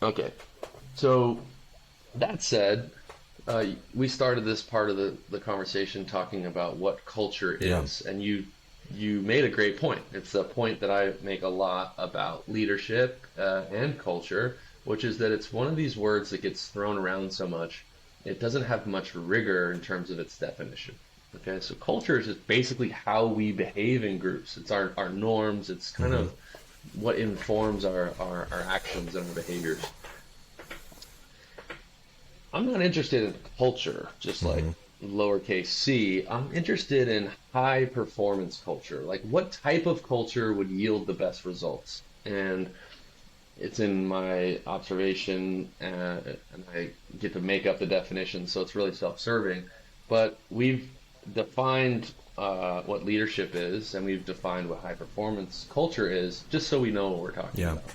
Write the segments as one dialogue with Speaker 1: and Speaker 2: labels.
Speaker 1: Okay. So that said, we started this part of the conversation talking about what culture
Speaker 2: Yeah.
Speaker 1: is, and you made a great point. It's a point that I make a lot about leadership and culture, which is that it's one of these words that gets thrown around so much. It doesn't have much rigor in terms of its definition. Okay, so culture is just basically how we behave in groups. It's our norms. It's kind
Speaker 2: Mm-hmm.
Speaker 1: of what informs our actions and our behaviors. I'm not interested in culture, just like
Speaker 2: Mm-hmm.
Speaker 1: lowercase c. I'm interested in high performance culture. Like, what type of culture would yield the best results? And it's in my observation, and I get to make up the definition, so it's really self-serving. But we've defined what leadership is, and we've defined what high performance culture is, just so we know what we're talking
Speaker 2: Yeah.
Speaker 1: about.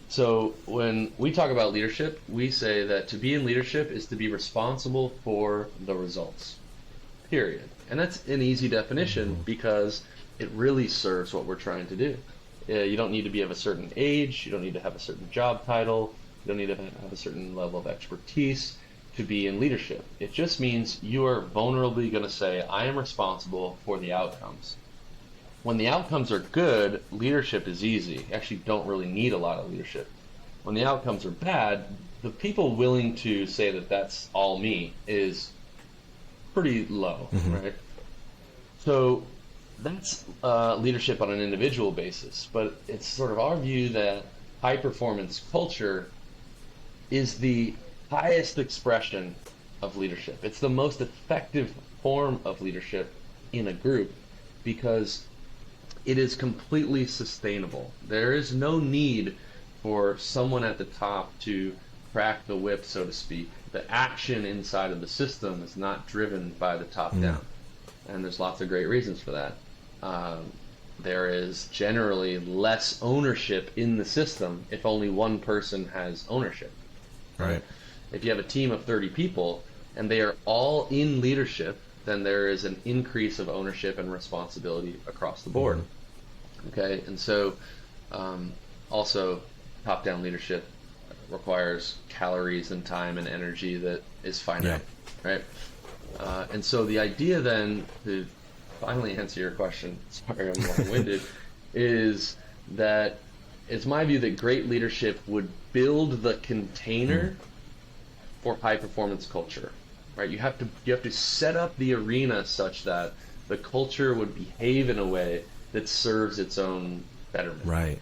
Speaker 1: So when we talk about leadership, we say that to be in leadership is to be responsible for the results, period. And that's an easy definition
Speaker 2: Mm-hmm.
Speaker 1: because it really serves what we're trying to do. You don't need to be of a certain age, you don't need to have a certain job title, you don't need to have a certain level of expertise to be in leadership. It just means you are vulnerably going to say, I am responsible for the outcomes. When the outcomes are good, leadership is easy. You actually don't really need a lot of leadership. When the outcomes are bad, the people willing to say that that's all me is pretty low,
Speaker 2: Mm-hmm.
Speaker 1: right? So that's leadership on an individual basis, but it's sort of our view that high performance culture is the highest expression of leadership. It's the most effective form of leadership in a group because it is completely sustainable. There is no need for someone at the top to crack the whip, so to speak. The action inside of the system is not driven by the top
Speaker 2: Mm.
Speaker 1: down. And there's lots of great reasons for that. Um, there is generally less ownership in the system if only one person has ownership, right?
Speaker 2: Right.
Speaker 1: If you have a team of 30 people and they are all in leadership, then there is an increase of ownership and responsibility across the
Speaker 2: Mm-hmm.
Speaker 1: board. Okay, and so um, also top-down leadership requires calories and time and energy that is
Speaker 2: Yeah.
Speaker 1: finite, right? And so the idea then, to finally answer your question, sorry I'm long-winded, is that it's my view that great leadership would build the
Speaker 2: Mm.
Speaker 1: container for high-performance culture, right? You have to set up the arena such that the culture would behave in a way that serves its own betterment.
Speaker 2: Right.